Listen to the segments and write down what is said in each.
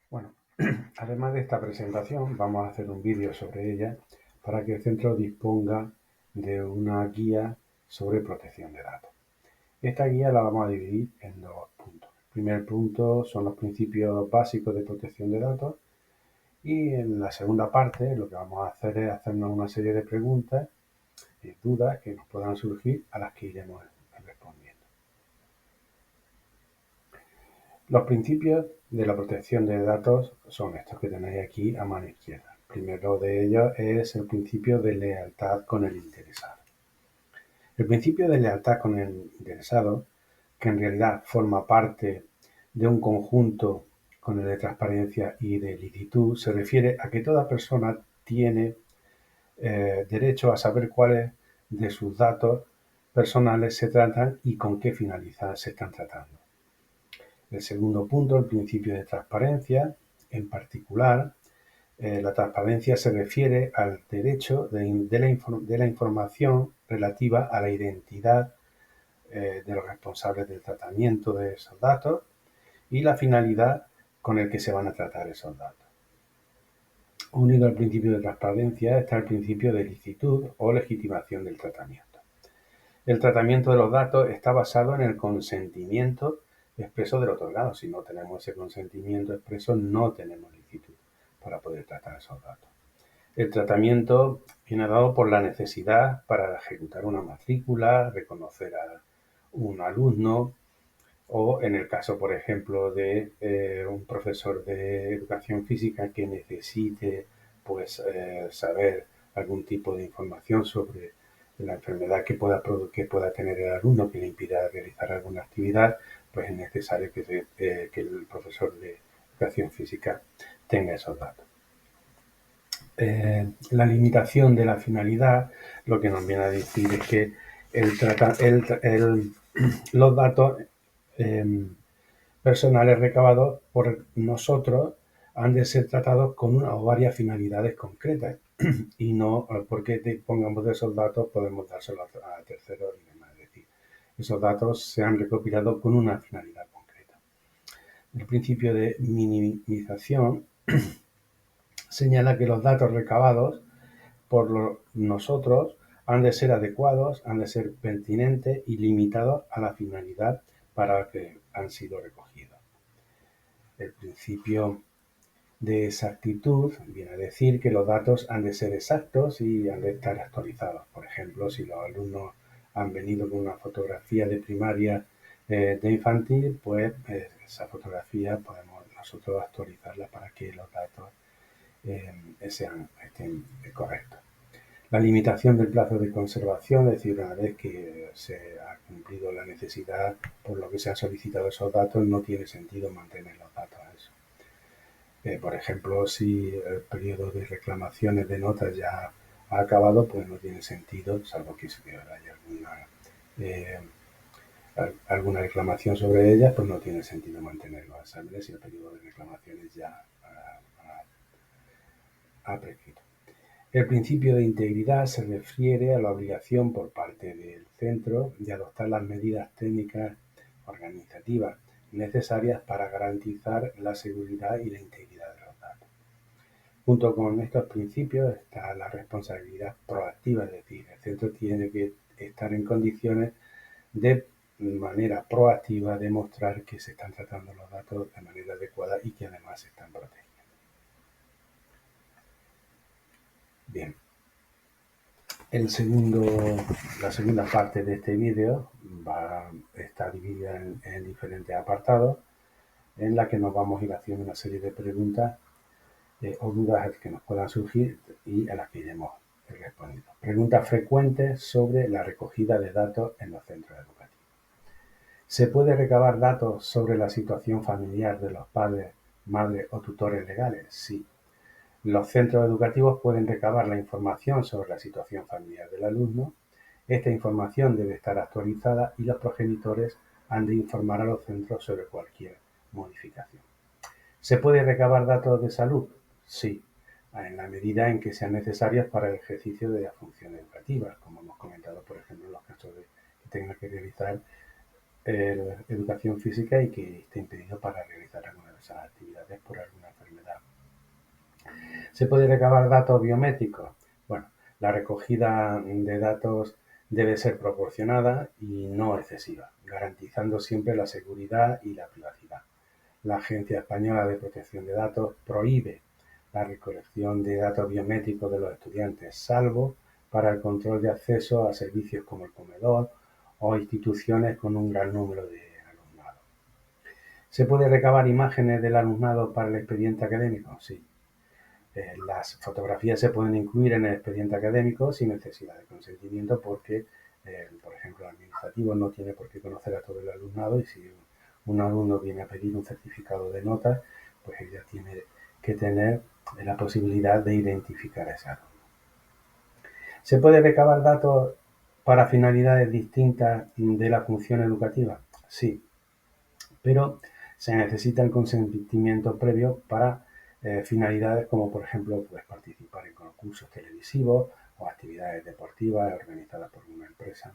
Bueno, además de esta presentación, vamos a hacer un vídeo sobre ella para que el centro disponga de una guía sobre protección de datos. Esta guía la vamos a dividir en dos puntos. El primer punto son los principios básicos de protección de datos y en la segunda parte lo que vamos a hacer es hacernos una serie de preguntas y dudas que nos puedan surgir a las que iremos respondiendo. Los principios de la protección de datos son estos que tenéis aquí a mano izquierda. El primero de ellos es el principio de lealtad con el interesado. El principio de lealtad con el interesado, que en realidad forma parte de un conjunto con el de transparencia y de licitud, se refiere a que toda persona tiene derecho a saber cuáles de sus datos personales se tratan y con qué finalidad se están tratando. El segundo punto, el principio de transparencia, en particular, la transparencia se refiere al derecho de la información relativa a la identidad de los responsables del tratamiento de esos datos y la finalidad con el que se van a tratar esos datos. Unido al principio de transparencia está el principio de licitud o legitimación del tratamiento. El tratamiento de los datos está basado en el consentimiento expreso del otorgado. Si no tenemos ese consentimiento expreso, no tenemos licitud para poder tratar esos datos. El tratamiento viene dado por la necesidad para ejecutar una matrícula, reconocer a un alumno o en el caso, por ejemplo, de un profesor de educación física que necesite saber algún tipo de información sobre la enfermedad que pueda tener el alumno que le impida realizar alguna actividad, pues es necesario que el profesor de educación física tenga esos datos. La limitación de la finalidad lo que nos viene a decir es que los datos personales recabados por nosotros han de ser tratados con una o varias finalidades concretas y no porque pongamos de esos datos podemos dárselos a terceros y demás. Es decir, esos datos se han recopilado con una finalidad concreta. El principio de minimización señala que los datos recabados por nosotros han de ser adecuados, han de ser pertinentes y limitados a la finalidad para la que han sido recogidos. El principio de exactitud viene a decir que los datos han de ser exactos y han de estar actualizados. Por ejemplo, si los alumnos han venido con una fotografía de primaria de infantil, pues esa fotografía podemos nosotros actualizarla para que los datos estén correctos. La limitación del plazo de conservación, es decir, una vez que se ha cumplido la necesidad por lo que se han solicitado esos datos, no tiene sentido mantener los datos a eso. Por ejemplo, si el periodo de reclamaciones de notas ya ha acabado, pues no tiene sentido, salvo que haya alguna reclamación sobre ellas, pues no tiene sentido mantener los exámenes si el periodo de reclamaciones ya ha prescrito. El principio de integridad se refiere a la obligación por parte del centro de adoptar las medidas técnicas organizativas necesarias para garantizar la seguridad y la integridad de los datos. Junto con estos principios está la responsabilidad proactiva, es decir, el centro tiene que estar en condiciones de manera proactiva demostrar que se están tratando los datos de manera adecuada y que además se están protegiendo. Bien. La segunda parte de este vídeo está dividida en diferentes apartados en la que nos vamos a ir haciendo una serie de preguntas o dudas que nos puedan surgir y a las que iremos respondiendo. Preguntas frecuentes sobre la recogida de datos en los centros educativos. ¿Se puede recabar datos sobre la situación familiar de los padres, madres o tutores legales? Sí. Los centros educativos pueden recabar la información sobre la situación familiar del alumno. Esta información debe estar actualizada y los progenitores han de informar a los centros sobre cualquier modificación. ¿Se puede recabar datos de salud? Sí, en la medida en que sean necesarias para el ejercicio de las funciones educativas, como hemos comentado, por ejemplo, en los casos de que tenga que realizar educación física y que esté impedido para realizar alguna de esas actividades por alguna enfermedad. ¿Se puede recabar datos biométricos? Bueno, la recogida de datos debe ser proporcionada y no excesiva, garantizando siempre la seguridad y la privacidad. La Agencia Española de Protección de Datos prohíbe la recolección de datos biométricos de los estudiantes, salvo para el control de acceso a servicios como el comedor o instituciones con un gran número de alumnado. ¿Se puede recabar imágenes del alumnado para el expediente académico? Sí. Las fotografías se pueden incluir en el expediente académico sin necesidad de consentimiento porque, por ejemplo, el administrativo no tiene por qué conocer a todo el alumnado y si un alumno viene a pedir un certificado de notas, pues ella tiene que tener la posibilidad de identificar a ese alumno. ¿Se puede recabar datos para finalidades distintas de la función educativa? Sí, pero se necesita el consentimiento previo para finalidades como, por ejemplo, pues, participar en concursos televisivos o actividades deportivas organizadas por una empresa.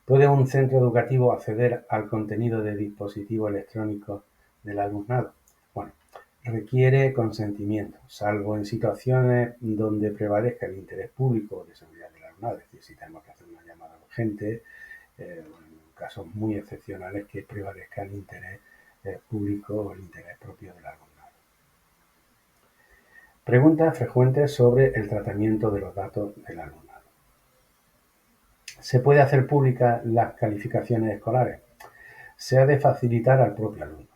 ¿Puede un centro educativo acceder al contenido de dispositivos electrónicos del alumnado? Bueno, requiere consentimiento, salvo en situaciones donde prevalezca el interés público de seguridad del alumnado, es decir, si tenemos que hacer una llamada urgente, en casos muy excepcionales que prevalezca el interés público o el interés propio del alumnado. Preguntas frecuentes sobre el tratamiento de los datos del alumnado. ¿Se puede hacer públicas las calificaciones escolares? Se ha de facilitar al propio alumno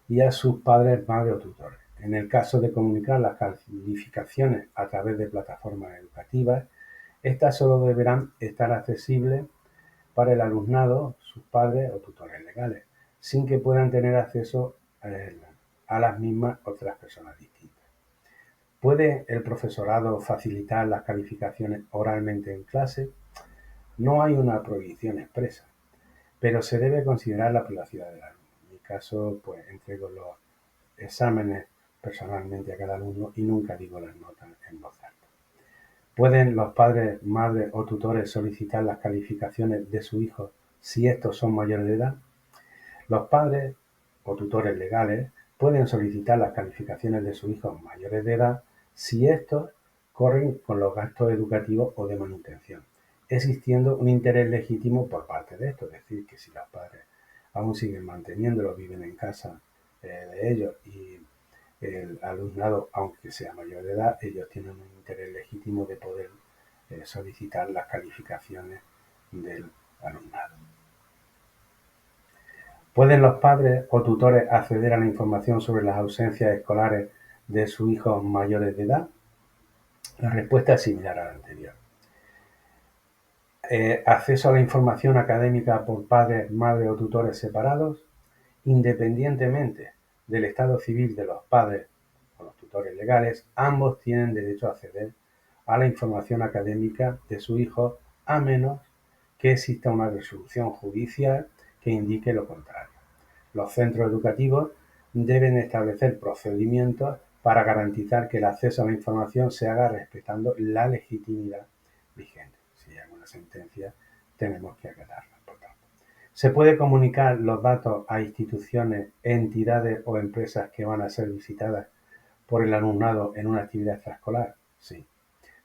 y a sus padres, madres o tutores. En el caso de comunicar las calificaciones a través de plataformas educativas, estas solo deberán estar accesibles para el alumnado, sus padres o tutores legales, sin que puedan tener acceso a las mismas otras personas distintas. ¿Puede el profesorado facilitar las calificaciones oralmente en clase? No hay una prohibición expresa, pero se debe considerar la privacidad del alumno. En mi caso, pues entrego los exámenes personalmente a cada alumno y nunca digo las notas en voz alta. ¿Pueden los padres, madres o tutores solicitar las calificaciones de su hijo si estos son mayores de edad? Los padres o tutores legales pueden solicitar las calificaciones de sus hijos mayores de edad si estos corren con los gastos educativos o de manutención, existiendo un interés legítimo por parte de estos, es decir, que si los padres aún siguen manteniéndolo, viven en casa de ellos y el alumnado, aunque sea mayor de edad, ellos tienen un interés legítimo de poder solicitar las calificaciones del alumnado. ¿Pueden los padres o tutores acceder a la información sobre las ausencias escolares de sus hijos mayores de edad? La respuesta es similar a la anterior. Acceso a la información académica por padres, madres o tutores separados, independientemente del estado civil de los padres o los tutores legales, ambos tienen derecho a acceder a la información académica de su hijo, a menos que exista una resolución judicial que indique lo contrario. Los centros educativos deben establecer procedimientos para garantizar que el acceso a la información se haga respetando la legitimidad vigente. Si hay alguna sentencia, tenemos que acatarla, por tanto. ¿Se puede comunicar los datos a instituciones, entidades o empresas que van a ser visitadas por el alumnado en una actividad extraescolar? Sí,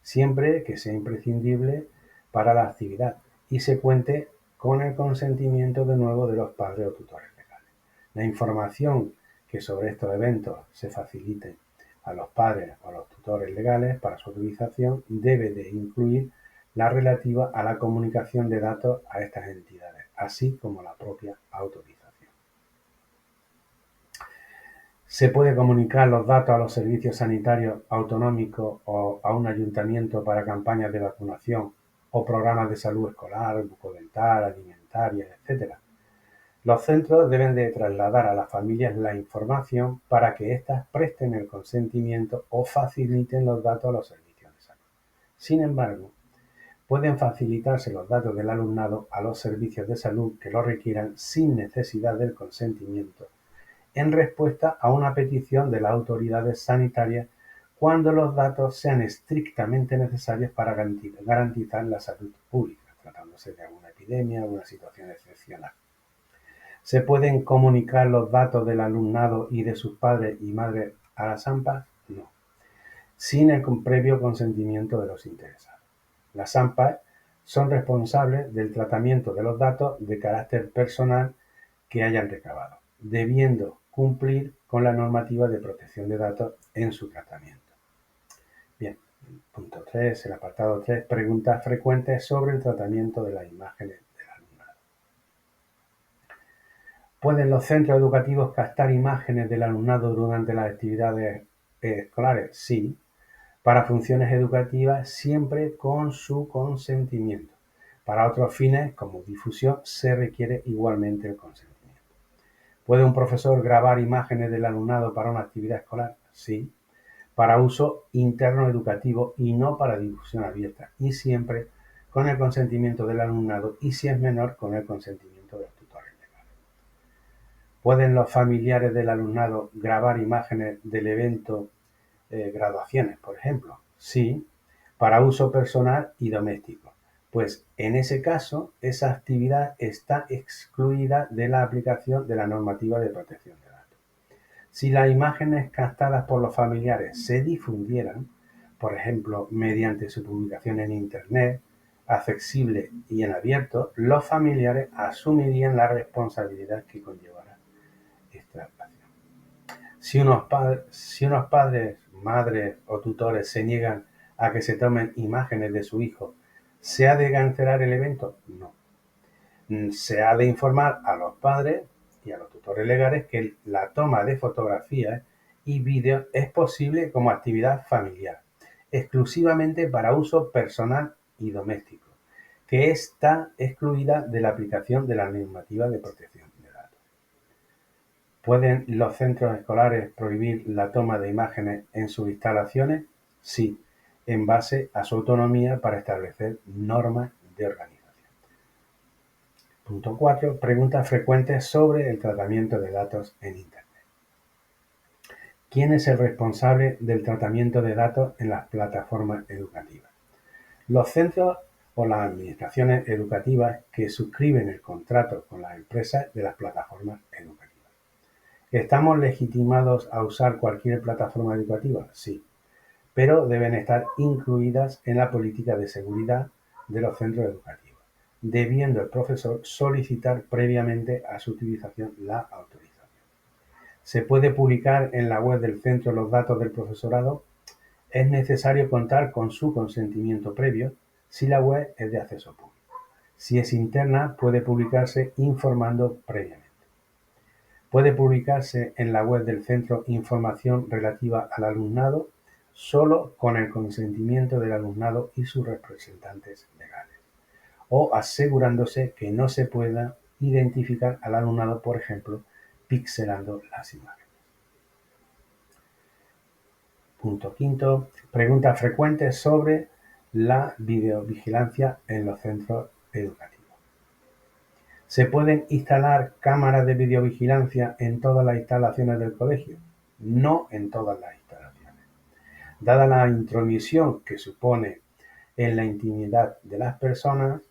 siempre que sea imprescindible para la actividad y se cuente con el consentimiento de nuevo de los padres o tutores legales. La información que sobre estos eventos se facilite a los padres o a los tutores legales para su utilización debe de incluir la relativa a la comunicación de datos a estas entidades, así como la propia autorización. ¿Se puede comunicar los datos a los servicios sanitarios autonómicos o a un ayuntamiento para campañas de vacunación o programas de salud escolar, bucodental, alimentaria, etcétera? Los centros deben de trasladar a las familias la información para que éstas presten el consentimiento o faciliten los datos a los servicios de salud. Sin embargo, pueden facilitarse los datos del alumnado a los servicios de salud que lo requieran sin necesidad del consentimiento, en respuesta a una petición de las autoridades sanitarias cuando los datos sean estrictamente necesarios para garantizar la salud pública, tratándose de alguna epidemia o una situación excepcional. ¿Se pueden comunicar los datos del alumnado y de sus padres y madres a las AMPA? No. sin el previo consentimiento de los interesados. Las AMPA son responsables del tratamiento de los datos de carácter personal que hayan recabado, debiendo cumplir con la normativa de protección de datos en su tratamiento. Bien, punto 3, el apartado 3, preguntas frecuentes sobre el tratamiento de las imágenes del alumnado. ¿Pueden los centros educativos captar imágenes del alumnado durante las actividades escolares? Sí, para funciones educativas siempre con su consentimiento. Para otros fines, como difusión, se requiere igualmente el consentimiento. ¿Puede un profesor grabar imágenes del alumnado para una actividad escolar? Sí, para uso interno educativo y no para difusión abierta, y siempre con el consentimiento del alumnado y, si es menor, con el consentimiento de los tutores legales. ¿Pueden los familiares del alumnado grabar imágenes del evento graduaciones, por ejemplo? Sí, para uso personal y doméstico, pues en ese caso esa actividad está excluida de la aplicación de la normativa de protección de datos. Si las imágenes captadas por los familiares se difundieran, por ejemplo, mediante su publicación en Internet, accesible y en abierto, los familiares asumirían la responsabilidad que conllevará esta acción. Si unos padres, madres o tutores se niegan a que se tomen imágenes de su hijo, ¿se ha de cancelar el evento? No. Se ha de informar a los padres y a los tutores legales que la toma de fotografías y vídeos es posible como actividad familiar, exclusivamente para uso personal y doméstico, que está excluida de la aplicación de la normativa de protección de datos. ¿Pueden los centros escolares prohibir la toma de imágenes en sus instalaciones? Sí, en base a su autonomía para establecer normas de organización. Punto 4. Preguntas frecuentes sobre el tratamiento de datos en Internet. ¿Quién es el responsable del tratamiento de datos en las plataformas educativas? Los centros o las administraciones educativas que suscriben el contrato con las empresas de las plataformas educativas. ¿Estamos legitimados a usar cualquier plataforma educativa? Sí, pero deben estar incluidas en la política de seguridad de los centros educativos, debiendo el profesor solicitar previamente a su utilización la autorización. ¿Se puede publicar en la web del centro los datos del profesorado? Es necesario contar con su consentimiento previo si la web es de acceso público. Si es interna, puede publicarse informando previamente. Puede publicarse en la web del centro información relativa al alumnado solo con el consentimiento del alumnado y sus representantes legales, o asegurándose que no se pueda identificar al alumnado, por ejemplo, pixelando las imágenes. Punto 5. Preguntas frecuentes sobre la videovigilancia en los centros educativos. ¿Se pueden instalar cámaras de videovigilancia en todas las instalaciones del colegio? No en todas las instalaciones. Dada la intromisión que supone en la intimidad de las personas,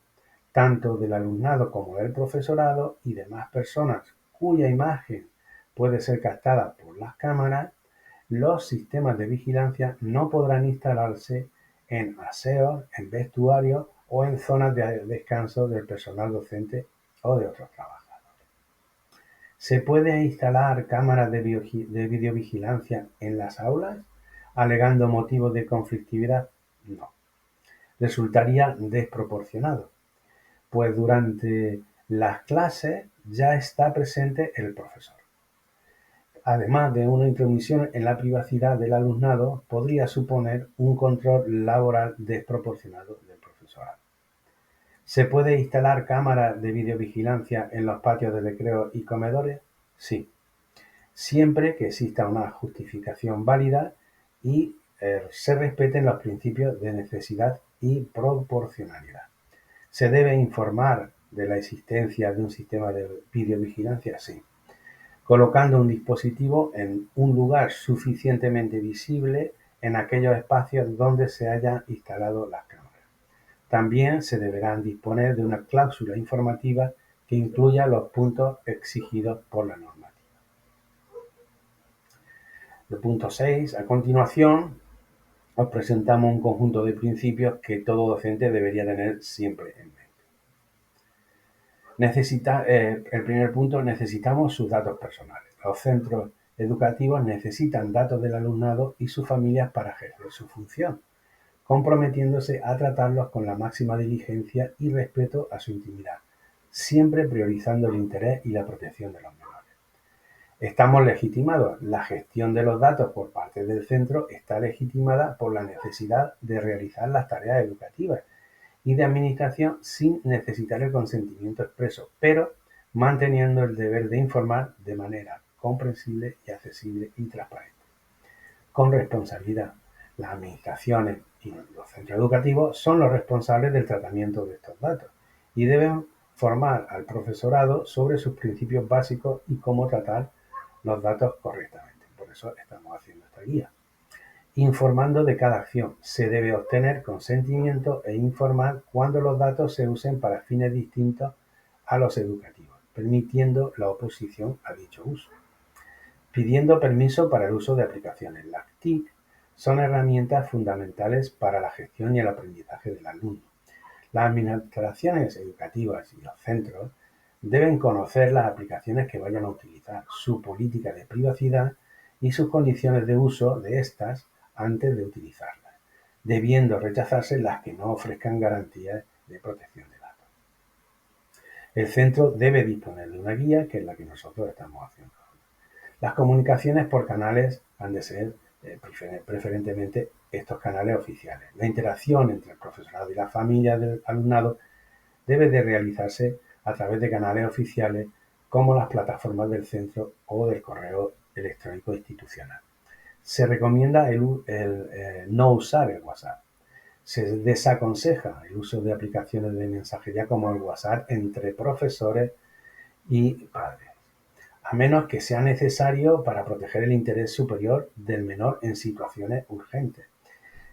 tanto del alumnado como del profesorado y demás personas cuya imagen puede ser captada por las cámaras, los sistemas de vigilancia no podrán instalarse en aseos, en vestuarios o en zonas de descanso del personal docente o de otros trabajadores. ¿Se puede instalar cámaras de videovigilancia en las aulas, alegando motivos de conflictividad? No. Resultaría desproporcionado, pues durante las clases ya está presente el profesor. Además de una intromisión en la privacidad del alumnado, podría suponer un control laboral desproporcionado del profesorado. ¿Se puede instalar cámaras de videovigilancia en los patios de recreo y comedores? Sí, siempre que exista una justificación válida y se respeten los principios de necesidad y proporcionalidad. ¿Se debe informar de la existencia de un sistema de videovigilancia? Sí, colocando un dispositivo en un lugar suficientemente visible en aquellos espacios donde se hayan instalado las cámaras. También se deberán disponer de una cláusula informativa que incluya los puntos exigidos por la normativa. El punto 6. A continuación, os presentamos un conjunto de principios que todo docente debería tener siempre en mente. El primer punto, necesitamos sus datos personales. Los centros educativos necesitan datos del alumnado y sus familias para ejercer su función, comprometiéndose a tratarlos con la máxima diligencia y respeto a su intimidad, siempre priorizando el interés y la protección de los menores. Estamos legitimados. La gestión de los datos por parte del centro está legitimada por la necesidad de realizar las tareas educativas y de administración sin necesitar el consentimiento expreso, pero manteniendo el deber de informar de manera comprensible y accesible y transparente. Con responsabilidad. Las administraciones y los centros educativos son los responsables del tratamiento de estos datos y deben formar al profesorado sobre sus principios básicos y cómo tratar los datos correctamente. Por eso estamos haciendo esta guía. Informando de cada acción. Se debe obtener consentimiento e informar cuando los datos se usen para fines distintos a los educativos, permitiendo la oposición a dicho uso. Pidiendo permiso para el uso de aplicaciones. Las TIC son herramientas fundamentales para la gestión y el aprendizaje del alumno. Las administraciones educativas y los centros deben conocer las aplicaciones que vayan a utilizar, su política de privacidad y sus condiciones de uso de estas antes de utilizarlas, debiendo rechazarse las que no ofrezcan garantías de protección de datos. El centro debe disponer de una guía, que es la que nosotros estamos haciendo. Las comunicaciones por canales han de ser preferentemente estos canales oficiales. La interacción entre el profesorado y la familia del alumnado debe de realizarse a través de canales oficiales como las plataformas del centro o del correo electrónico institucional. Se recomienda no usar el WhatsApp. Se desaconseja el uso de aplicaciones de mensajería como el WhatsApp entre profesores y padres, a menos que sea necesario para proteger el interés superior del menor en situaciones urgentes.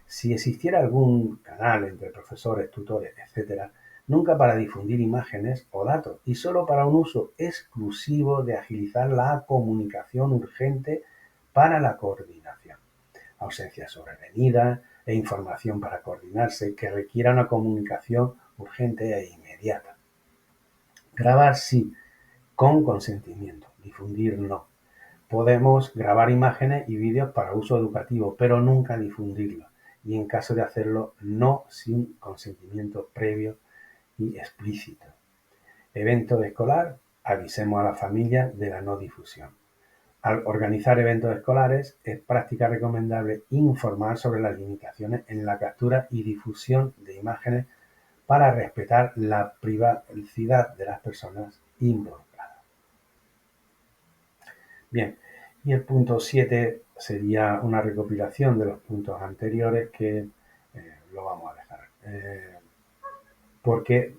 Si existiera algún canal entre profesores, tutores, etc., nunca para difundir imágenes o datos, y solo para un uso exclusivo de agilizar la comunicación urgente para la coordinación. Ausencia sobrevenida e información para coordinarse que requiera una comunicación urgente e inmediata. Grabar sí, con consentimiento. Difundir no. Podemos grabar imágenes y vídeos para uso educativo, pero nunca difundirlos. Y en caso de hacerlo, no sin consentimiento previo y explícito. Evento escolar, avisemos a la familia de la no difusión. Al organizar eventos escolares, es práctica recomendable informar sobre las limitaciones en la captura y difusión de imágenes para respetar la privacidad de las personas involucradas. Bien, y el punto 7 sería una recopilación de los puntos anteriores que lo vamos a dejar. Porque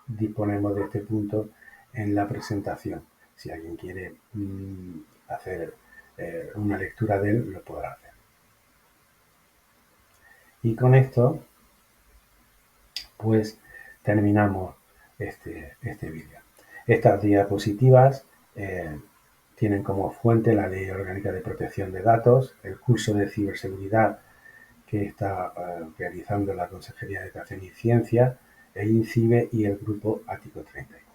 disponemos de este punto en la presentación. Si alguien quiere hacer una lectura de él, lo podrá hacer. Y con esto, pues terminamos este vídeo. Estas diapositivas tienen como fuente la Ley Orgánica de Protección de Datos, el curso de ciberseguridad que está realizando la Consejería de Educación y Ciencia, el INCIBE y el Grupo Ático 34.